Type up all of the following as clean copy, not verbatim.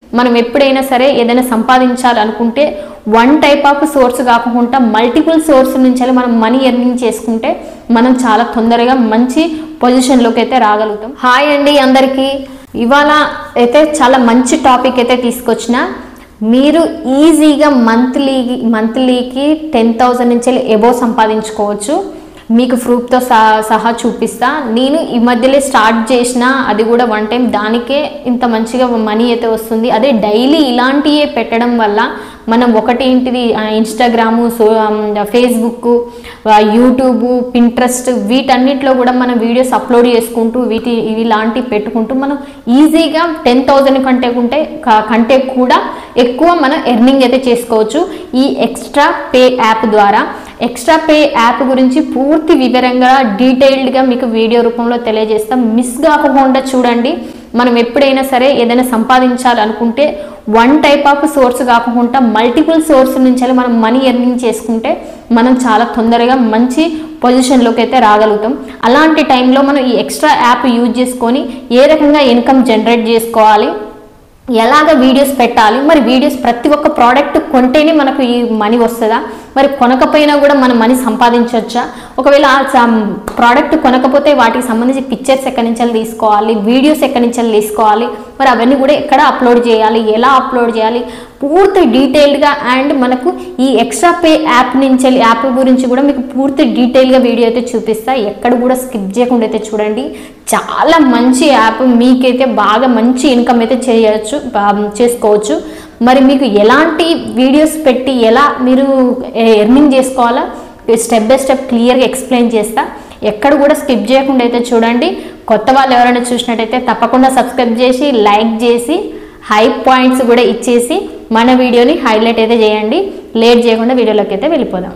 మనం ఎప్పుడైనా సరే ఏదైనా సంపాదించాలనుకుంటే వన్ టైప్ ఆఫ్ సోర్స్ కాకుండా మల్టిపుల్ సోర్స్ నుంచి మనం మనీ ఎర్నింగ్ చేసుకుంటే మనం చాలా తొందరగా మంచి పొజిషన్లోకి అయితే రాగలుగుతాం. హాయ్ అండి అందరికీ. ఇవాళ అయితే చాలా మంచి టాపిక్ అయితే తీసుకొచ్చిన. మీరు ఈజీగా మంత్లీకి 10,000 నుంచి ఎబో సంపాదించుకోవచ్చు. మీకు ప్రూఫ్తో సహా చూపిస్తా. నేను ఈ మధ్యలో స్టార్ట్ చేసిన, అది కూడా వన్ టైం, దానికే ఇంత మంచిగా మనీ అయితే వస్తుంది. అదే డైలీ ఇలాంటివే పెట్టడం వల్ల మనం ఏంటిది ఇన్స్టాగ్రాము, ఫేస్బుక్, యూట్యూబ్, పింట్రెస్ట్ వీటన్నిటిలో కూడా మనం వీడియోస్ అప్లోడ్ చేసుకుంటూ ఇలాంటివి పెట్టుకుంటూ మనం ఈజీగా 10,000 కంటే కూడా ఎక్కువ మనం ఎర్నింగ్ అయితే చేసుకోవచ్చు ఈ ఎక్స్ట్రా పే యాప్ ద్వారా. ఎక్స్ట్రా పే యాప్ గురించి పూర్తి వివరంగా డీటెయిల్డ్గా మీకు వీడియో రూపంలో తెలియజేస్తాం. మిస్ కాకుండా చూడండి. మనం ఎప్పుడైనా సరే ఏదైనా సంపాదించాలనుకుంటే వన్ టైప్ ఆఫ్ సోర్స్ కాకుండా మల్టిపుల్ సోర్స్ నుంచి మనం మనీ ఎర్నింగ్ చేసుకుంటే మనం చాలా తొందరగా మంచి పొజిషన్లోకి అయితే రాగలుగుతాం. అలాంటి టైంలో మనం ఈ ఎక్స్ట్రా యాప్ యూజ్ చేసుకొని ఏ రకంగా ఇన్కమ్ జనరేట్ చేసుకోవాలి, ఎలాగ వీడియోస్ పెట్టాలి, మరి వీడియోస్ ప్రతి ఒక్క ప్రోడక్ట్ కొంటేనే మనకు ఈ మనీ వస్తుందా, మరి కొనకపోయినా కూడా మనం మనీ సంపాదించవచ్చా, ఒకవేళ ప్రోడక్ట్ కొనకపోతే వాటికి సంబంధించి పిక్చర్స్ ఎక్కడి నుంచి తీసుకోవాలి, వీడియోస్ ఎక్కడి నుంచి తీసుకోవాలి, మరి అవన్నీ కూడా ఎక్కడ అప్లోడ్ చేయాలి, ఎలా అప్లోడ్ చేయాలి, పూర్తి డీటెయిల్డ్గా. అండ్ మనకు ఈ ఎక్స్ట్రా పే యాప్ గురించి కూడా మీకు పూర్తి డీటెయిల్గా వీడియో అయితే చూపిస్తా. ఎక్కడ కూడా స్కిప్ చేయకుండా అయితే చూడండి. చాలా మంచి యాప్, మీకైతే బాగా మంచి ఇన్కమ్ అయితే చేసుకోవచ్చు. మరి మీకు ఎలాంటి వీడియోస్ పెట్టి ఎలా మీరు ఎర్నింగ్ చేసుకోవాలా స్టెప్ బై స్టెప్ క్లియర్గా ఎక్స్ప్లెయిన్ చేస్తా. ఎక్కడ కూడా స్కిప్ చేయకుండా అయితే చూడండి. కొత్త వాళ్ళు ఎవరైనా చూసినట్టయితే తప్పకుండా సబ్స్క్రైబ్ చేసి, లైక్ చేసి, హై పాయింట్స్ కూడా ఇచ్చేసి మన వీడియోని హైలైట్ అయితే చేయండి. లేట్ చేయకుండా వీడియోలోకి అయితే వెళ్ళిపోదాం.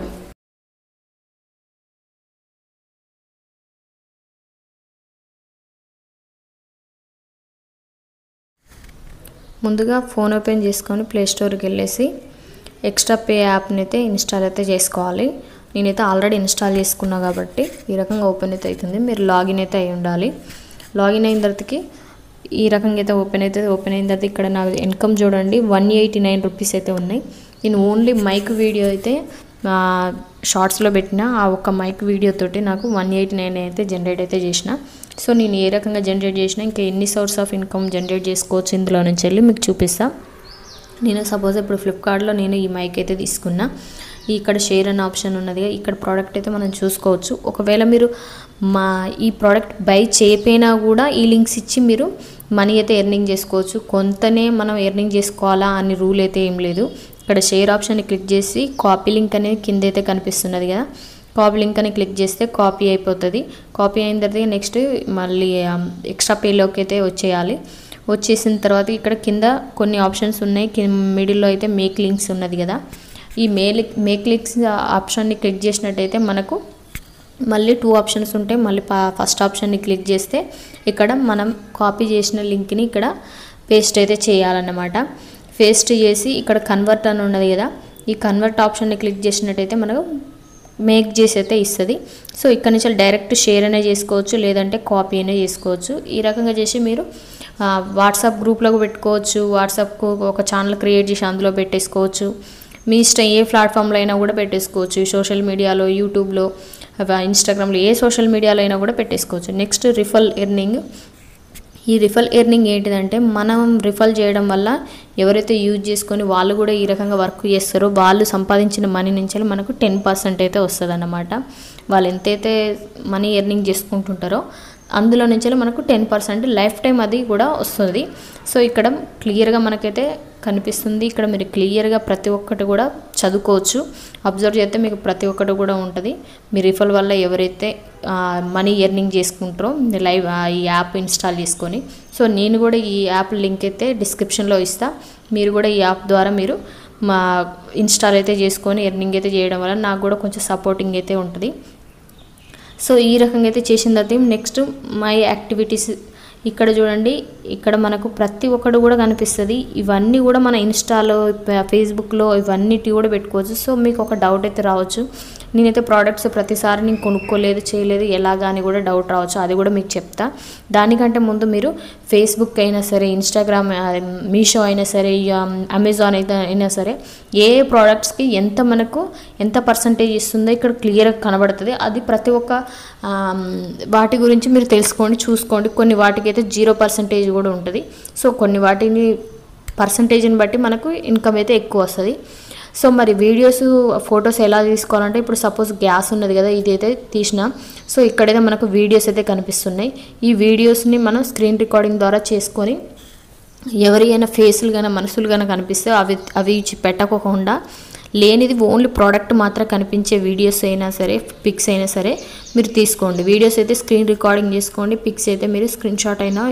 ముందుగా ఫోన్ ఓపెన్ చేసుకొని ప్లే స్టోర్కి వెళ్ళేసి ఎక్స్ట్రా పే యాప్ని అయితే ఇన్స్టాల్ అయితే చేసుకోవాలి. నేనైతే ఆల్రెడీ ఇన్స్టాల్ చేసుకున్నా కాబట్టి ఈ రకంగా ఓపెన్ అయితే అవుతుంది. మీరు లాగిన్ అయితే అయి ఉండాలి. లాగిన్ అయిన తర్వాతకి ఈ రకంగా అయితే ఓపెన్ అయిన తర్వాత ఇక్కడ నాకు ఇన్కమ్ చూడండి 189 రూపీస్ అయితే ఉన్నాయి. నేను ఓన్లీ మైక్ వీడియో అయితే షార్ట్స్లో పెట్టిన ఆ ఒక్క మైక్ వీడియోతోటి నాకు 189 అయితే జనరేట్ అయితే చేసిన. సో నేను ఏ రకంగా జనరేట్ చేసినా, ఇంకా ఎన్ని సోర్స్ ఆఫ్ ఇన్కమ్ జనరేట్ చేసుకోవచ్చు ఇందులో నుంచి వెళ్ళి మీకు చూపిస్తా. నేను సపోజ్ ఇప్పుడు ఫ్లిప్కార్ట్లో నేను ఈ మైక్ అయితే తీసుకున్నా. ఇక్కడ షేర్ అనే ఆప్షన్ ఉన్నది. ఇక్కడ ప్రోడక్ట్ అయితే మనం చూసుకోవచ్చు. ఒకవేళ మీరు ఈ ప్రోడక్ట్ బై చేయకపోయినా కూడా ఈ లింక్స్ ఇచ్చి మీరు మనీ అయితే ఎర్నింగ్ చేసుకోవచ్చు. కొంతనే మనం ఎర్నింగ్ చేసుకోవాలా అని రూల్ అయితే ఏం లేదు. ఇక్కడ షేర్ ఆప్షన్ని క్లిక్ చేసి కాపీ లింక్ అనేది కింద అయితే కనిపిస్తున్నది కదా, కాపీ లింక్ అని క్లిక్ చేస్తే కాపీ అయిపోతుంది. కాపీ అయిన తర్వాత నెక్స్ట్ మళ్ళీ ఎక్స్ట్రా పేలోకి అయితే వచ్చేయాలి. వచ్చేసిన తర్వాత ఇక్కడ కింద కొన్ని ఆప్షన్స్ ఉన్నాయి. మిడిల్లో అయితే మేక్ లింక్స్ ఉన్నది కదా, ఈ మేక్ లింక్స్ ఆప్షన్ని క్లిక్ చేసినట్టయితే మనకు మళ్ళీ 2 ఆప్షన్స్ ఉంటాయి. మళ్ళీ ఫస్ట్ ఆప్షన్ని క్లిక్ చేస్తే ఇక్కడ మనం కాపీ చేసిన లింక్ని ఇక్కడ పేస్ట్ అయితే చేయాలన్నమాట. పేస్ట్ చేసి ఇక్కడ కన్వర్ట్ అని ఉన్నది కదా, ఈ కన్వర్ట్ ఆప్షన్ని క్లిక్ చేసినట్టయితే మనకు మేక్ చేసి అయితే ఇస్తుంది. సో ఇక్కడ నుంచి డైరెక్ట్ షేర్ అనే చేసుకోవచ్చు, లేదంటే కాపీ అనే చేసుకోవచ్చు. ఈ రకంగా చేసి మీరు వాట్సాప్ గ్రూప్లోకి పెట్టుకోవచ్చు. వాట్సాప్కు ఒక ఛానల్ క్రియేట్ చేసి అందులో పెట్టేసుకోవచ్చు. మీ ఇష్టం ఏ ప్లాట్ఫామ్లో అయినా కూడా పెట్టేసుకోవచ్చు. సోషల్ మీడియాలో, యూట్యూబ్లో, ఇన్స్టాగ్రామ్లో, ఏ సోషల్ మీడియాలో అయినా కూడా పెట్టేసుకోవచ్చు. Next referral earning. ఈ రిఫల్ ఎర్నింగ్ ఏంటిదంటే మనం రిఫల్ చేయడం వల్ల ఎవరైతే యూజ్ చేసుకొని వాళ్ళు కూడా ఈ రకంగా వర్క్ చేస్తారో వాళ్ళు సంపాదించిన మనీ నుంచి మనకు 10% అయితే వస్తుంది అన్నమాట. వాళ్ళు ఎంతైతే మనీ ఎర్నింగ్ చేసుకుంటుంటారో అందులో నుంచి మనకు 10% లైఫ్ టైం అది కూడా వస్తుంది. సో ఇక్కడ క్లియర్గా మనకైతే కనిపిస్తుంది. ఇక్కడ మీరు క్లియర్గా ప్రతి ఒక్కటి కూడా చదువుకోవచ్చు. అబ్జర్వ్ చేస్తే మీకు ప్రతి ఒక్కటి కూడా ఉంటుంది. మీ రిఫల్ వల్ల ఎవరైతే మనీ ఎర్నింగ్ చేసుకుంటారో లైవ్ ఈ యాప్ ఇన్స్టాల్ చేసుకొని. సో నేను కూడా ఈ యాప్ లింక్ అయితే డిస్క్రిప్షన్లో ఇస్తా. మీరు కూడా ఈ యాప్ ద్వారా మీరు ఇన్స్టాల్ అయితే చేసుకొని ఎర్నింగ్ అయితే చేయడం వల్ల నాకు కూడా కొంచెం సపోర్టింగ్ అయితే ఉంటుంది. సో ఈ రకంగా అయితే చేసిన తర్వాత నెక్స్ట్ మై యాక్టివిటీస్ ఇక్కడ చూడండి. ఇక్కడ మనకు ప్రతి ఒక్కటి కూడా కనిపిస్తుంది. ఇవన్నీ కూడా మన ఇన్స్టాలో, ఫేస్బుక్లో ఇవన్నిటి కూడా పెట్టుకోవచ్చు. సో మీకు ఒక డౌట్ అయితే రావచ్చు, నేనైతే ప్రోడక్ట్స్ ప్రతిసారి నేను కొనుక్కోలేదు చేయలేదు ఎలాగా అని కూడా డౌట్ రావచ్చు, అది కూడా మీకు చెప్తా. దానికంటే ముందు మీరు ఫేస్బుక్ అయినా సరే, ఇన్స్టాగ్రామ్, మీషో అయినా సరే, అమెజాన్ అయినా సరే ఏ ప్రోడక్ట్స్కి ఎంత పర్సంటేజ్ ఇస్తుందో ఇక్కడ క్లియర్గా కనబడుతుంది. అది ప్రతి ఒక్క వాటి గురించి మీరు తెలుసుకోండి, చూసుకోండి. కొన్ని వాటికి అయితే 0% కూడా ఉంటుంది. సో కొన్ని వాటిని పర్సంటేజ్ని బట్టి మనకు ఇన్కమ్ అయితే ఎక్కువ వస్తుంది. సో మరి వీడియోస్ ఫొటోస్ ఎలా తీసుకోవాలంటే, ఇప్పుడు సపోజ్ గ్యాస్ ఉన్నది కదా, ఇదైతే తీసిన. సో ఇక్కడైతే మనకు వీడియోస్ అయితే కనిపిస్తున్నాయి. ఈ వీడియోస్ని మనం స్క్రీన్ రికార్డింగ్ ద్వారా చేసుకొని ఎవరైనా ఫేసులు కానీ మనసులు కానీ కనిపిస్తే అవి పెట్టకోకుండా లేనిది ఓన్లీ ప్రోడక్ట్ మాత్రం కనిపించే వీడియోస్ అయినా సరే, పిక్స్ అయినా సరే మీరు తీసుకోండి. వీడియోస్ అయితే స్క్రీన్ రికార్డింగ్ చేసుకోండి, పిక్స్ అయితే మీరు స్క్రీన్ షాట్ అయినా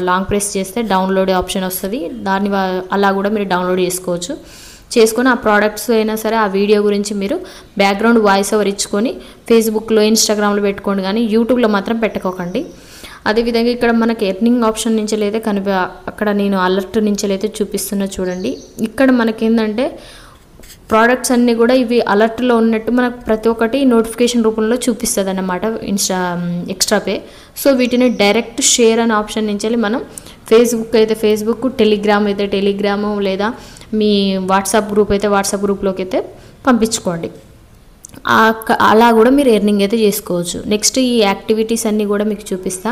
లాంగ్ ప్రెస్ చేస్తే డౌన్లోడ్ ఆప్షన్ వస్తుంది. అలా కూడా మీరు డౌన్లోడ్ చేసుకొని ఆ ప్రోడక్ట్స్ అయినా సరే ఆ వీడియో గురించి మీరు బ్యాక్గ్రౌండ్ వాయిస్ ఓవర్ ఇచ్చుకొని ఫేస్బుక్లో, ఇన్స్టాగ్రామ్లో పెట్టుకోండి, కానీ యూట్యూబ్లో మాత్రం పెట్టుకోకండి. అదేవిధంగా ఇక్కడ మనకి ఎర్నింగ్ ఆప్షన్ నుంచి అయితే అక్కడ నేను అలర్ట్ నుంచి అయితే చూపిస్తున్నా చూడండి. ఇక్కడ మనకేంటంటే ప్రోడక్ట్స్ అన్నీ కూడా ఇవి అలర్ట్లో ఉన్నట్టు మనకు ప్రతి ఒక్కటి నోటిఫికేషన్ రూపంలో చూపిస్తుంది అన్నమాట ఎక్స్ట్రా పే. సో వీటిని డైరెక్ట్ షేర్ అనే ఆప్షన్ నుంచి మనం ఫేస్బుక్ అయితే ఫేస్బుక్, టెలిగ్రామ్ అయితే టెలిగ్రాము, లేదా మీ వాట్సాప్ గ్రూప్ అయితే వాట్సాప్ గ్రూప్లోకి అయితే పంపించుకోండి. అలా కూడా మీరు ఎర్నింగ్ అయితే చేసుకోవచ్చు. నెక్స్ట్ ఈ యాక్టివిటీస్ అన్నీ కూడా మీకు చూపిస్తా.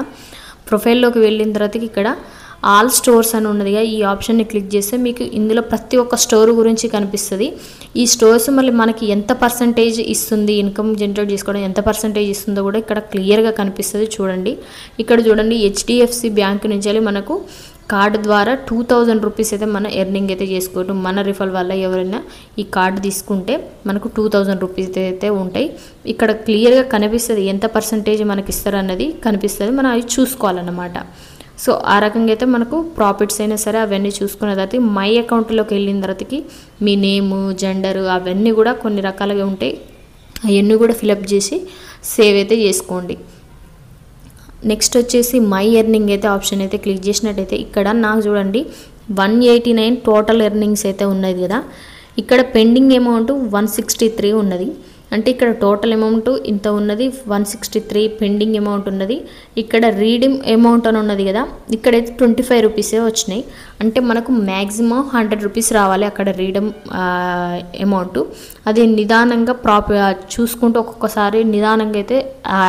ప్రొఫైల్లోకి వెళ్ళిన తర్వాత ఇక్కడ ఆల్ స్టోర్స్ అని ఉన్నదిగా, ఈ ఆప్షన్ని క్లిక్ చేస్తే మీకు ఇందులో ప్రతి ఒక్క స్టోర్ గురించి కనిపిస్తుంది. ఈ స్టోర్స్ మళ్ళీ మనకి ఎంత పర్సంటేజ్ ఇస్తుంది, ఇన్కమ్ జనరేట్ చేసుకోవడం ఎంత పర్సంటేజ్ ఇస్తుందో కూడా ఇక్కడ క్లియర్గా కనిపిస్తుంది చూడండి. ఇక్కడ చూడండి, హెచ్డిఎఫ్సి బ్యాంక్ నుంచి మనకు కార్డు ద్వారా 2000 రూపీస్ అయితే మన ఎర్నింగ్ అయితే చేసుకోవడం. మన రిఫల్ వల్ల ఎవరైనా ఈ కార్డు తీసుకుంటే మనకు 2000 రూపీస్ అయితే ఉంటాయి. ఇక్కడ క్లియర్గా కనిపిస్తుంది ఎంత పర్సంటేజ్ మనకి ఇస్తారన్నది కనిపిస్తుంది, మనం అవి చూసుకోవాలన్నమాట. సో ఆ రకంగా అయితే మనకు ప్రాఫిట్స్ అయినా సరే అవన్నీ చూసుకున్న తర్వాత మై అకౌంట్లోకి వెళ్ళిన తర్వాతకి మీ నేము, జెండరు అవన్నీ కూడా కొన్ని రకాలుగా ఉంటాయి, అవన్నీ కూడా ఫిలప్ చేసి సేవ్ అయితే చేసుకోండి. నెక్స్ట్ వచ్చేసి మై ఎర్నింగ్ అయితే ఆప్షన్ అయితే క్లిక్ చేసినట్టయితే ఇక్కడ నాకు చూడండి 189 టోటల్ ఎర్నింగ్స్ అయితే ఉన్నది కదా. ఇక్కడ పెండింగ్ అమౌంట్ 163 ఉన్నది. అంటే ఇక్కడ టోటల్ అమౌంట్ ఇంత ఉన్నది, 163 పెండింగ్ అమౌంట్ ఉన్నది. ఇక్కడ రీడీమ్ అమౌంట్ అని ఉన్నది కదా, ఇక్కడైతే 25 రూపీసే వచ్చినాయి. అంటే మనకు మ్యాక్సిమం 100 రూపీస్ రావాలి అక్కడ రీడీమ్ అమౌంట్. అది నిదానంగా చూసుకుంటూ ఒక్కొక్కసారి నిదానంగా అయితే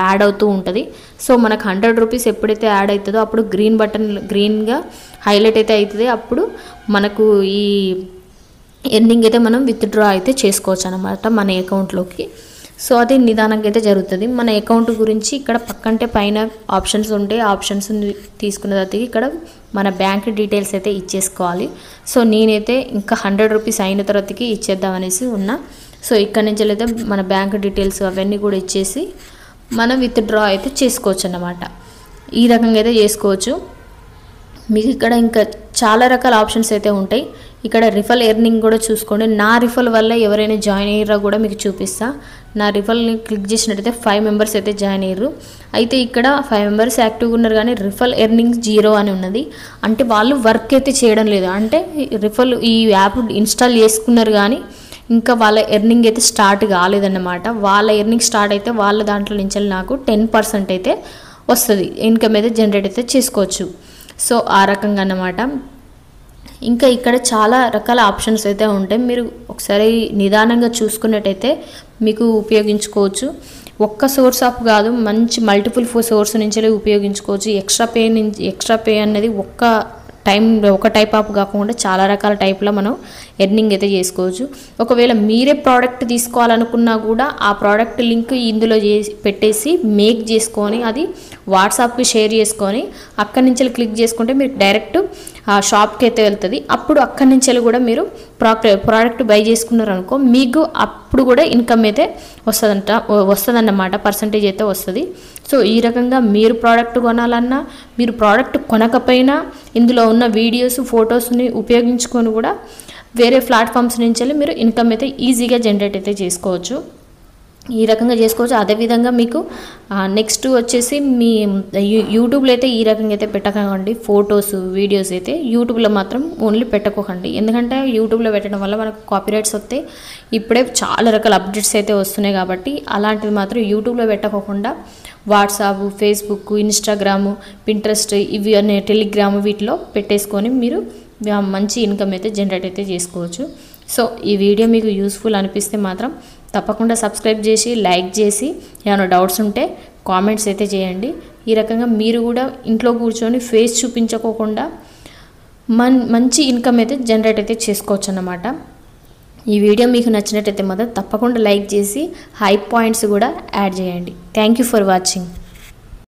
యాడ్ అవుతూ ఉంటుంది. సో మనకు 100 రూపీస్ ఎప్పుడైతే యాడ్ అవుతుందో అప్పుడు గ్రీన్ బటన్ గ్రీన్గా హైలైట్ అయితే అవుతుంది. అప్పుడు మనకు ఈ ఎర్నింగ్ అయితే మనం విత్డ్రా అయితే చేసుకోవచ్చు అనమాట మన అకౌంట్లోకి. సో అది నిదానంగా అయితే జరుగుతుంది. మన అకౌంట్ గురించి ఇక్కడ పక్కంటే పైన ఆప్షన్స్ ఉంటాయి, ఆప్షన్స్ తీసుకున్న తర్వాత ఇక్కడ మన బ్యాంక్ డీటెయిల్స్ అయితే ఇచ్చేసుకోవాలి. సో నేనైతే ఇంకా 100 రూపీస్ అయిన తర్వాతకి ఇచ్చేద్దామనేసి ఉన్నా. సో ఇక్కడ నుంచి అయితే మన బ్యాంక్ డీటెయిల్స్ అవన్నీ కూడా ఇచ్చేసి మనం విత్డ్రా అయితే చేసుకోవచ్చు అన్నమాట. ఈ రకంగా అయితే చేసుకోవచ్చు. మీకు ఇక్కడ ఇంకా చాలా రకాల ఆప్షన్స్ అయితే ఉంటాయి. ఇక్కడ రిఫల్ ఎర్నింగ్ కూడా చూసుకోండి. నా రిఫల్ వల్ల ఎవరైనా జాయిన్ అయ్యారో కూడా మీకు చూపిస్తా. నా రిఫల్ని క్లిక్ చేసినట్టయితే 5 మెంబర్స్ అయితే జాయిన్ అయ్యారు. అయితే ఇక్కడ 5 మెంబర్స్ యాక్టివ్గా ఉన్నారు, కానీ రిఫల్ ఎర్నింగ్ 0 అని ఉన్నది. అంటే వాళ్ళు వర్క్ అయితే చేయడం లేదు, అంటే రిఫల్ ఈ యాప్ ఇన్స్టాల్ చేసుకున్నారు కానీ ఇంకా వాళ్ళ ఎర్నింగ్ అయితే స్టార్ట్ కాలేదన్నమాట. వాళ్ళ ఎర్నింగ్ స్టార్ట్ అయితే వాళ్ళ దాంట్లో నుంచి నాకు 10% అయితే వస్తుంది, ఇన్కమ్ అయితే జనరేట్ అయితే చేసుకోవచ్చు. సో ఆ రకంగా అన్నమాట. ఇంకా ఇక్కడ చాలా రకాల ఆప్షన్స్ అయితే ఉంటాయి. మీరు ఒకసారి నిదానంగా చూసుకున్నట్టయితే మీకు ఉపయోగించుకోవచ్చు. ఒక్క సోర్స్ ఆఫ్ కాదు, మంచి మల్టిపుల్ సోర్స్ నుంచి ఉపయోగించుకోవచ్చు. ఎక్స్ట్రా పే అనేది ఒక టైప్ ఆఫ్ కాకుండా చాలా రకాల టైప్లో మనం ఎర్నింగ్ అయితే చేసుకోవచ్చు. ఒకవేళ మీరే ప్రోడక్ట్ తీసుకోవాలనుకున్నా కూడా ఆ ప్రోడక్ట్ లింక్ ఇందులో పెట్టేసి మేక్ చేసుకొని అది వాట్సాప్కి షేర్ చేసుకొని అక్కడి నుంచి క్లిక్ చేసుకుంటే మీరు డైరెక్ట్ ఆ షాప్కి అయితే వెళ్తుంది. అప్పుడు అక్కడి నుంచి కూడా మీరు ప్రోడక్ట్ బై చేసుకున్నారు అనుకో, మీకు అప్పుడు కూడా ఇన్కమ్ అయితే వస్తుందన్నమాట, పర్సంటేజ్ అయితే వస్తుంది. సో ఈ రకంగా మీరు ప్రోడక్ట్ కొనాలన్నా, మీరు ప్రోడక్ట్ కొనకపోయినా ఇందులో ఉన్న వీడియోస్, ఫొటోస్ని ఉపయోగించుకొని కూడా వేరే ప్లాట్ఫామ్స్ నుంచి మీరు ఇన్కమ్ అయితే ఈజీగా జనరేట్ అయితే చేసుకోవచ్చు. ఈ రకంగా చేసుకోవచ్చు. అదేవిధంగా మీకు నెక్స్ట్ వచ్చేసి మీ యూట్యూబ్లో అయితే ఈ రకంగా అయితే పెట్టకండి. ఫొటోస్ వీడియోస్ అయితే యూట్యూబ్లో మాత్రం ఓన్లీ పెట్టుకోకండి. ఎందుకంటే యూట్యూబ్లో పెట్టడం వల్ల మనకు కాపీరైట్స్ వస్తాయి. ఇప్పుడే చాలా రకాల అప్డేట్స్ అయితే వస్తున్నాయి కాబట్టి అలాంటివి మాత్రం యూట్యూబ్లో పెట్టకోకుండా వాట్సాప్, ఫేస్బుక్, ఇన్స్టాగ్రాము, పింట్రెస్ట్, ఇవి అనే టెలిగ్రామ్ వీటిలో పెట్టేసుకొని మీరు మంచి ఇన్కమ్ అయితే జనరేట్ అయితే చేసుకోవచ్చు. సో ఈ వీడియో మీకు యూస్ఫుల్ అనిపిస్తే మాత్రం తప్పకుండా సబ్స్క్రైబ్ చేసి లైక్ చేసి ఏమైనా డౌట్స్ ఉంటే కామెంట్స్ అయితే చేయండి. ఈ రకంగా మీరు కూడా ఇంట్లో కూర్చొని ఫేస్ చూపించుకోకుండా మంచి ఇన్కమ్ అయితే జనరేట్ అయితే చేసుకోవచ్చు అన్నమాట. ఈ వీడియో మీకు నచ్చినట్టయితే మాత్రం తప్పకుండా లైక్ చేసి హై పాయింట్స్ కూడా యాడ్ చేయండి. Thank you for watching.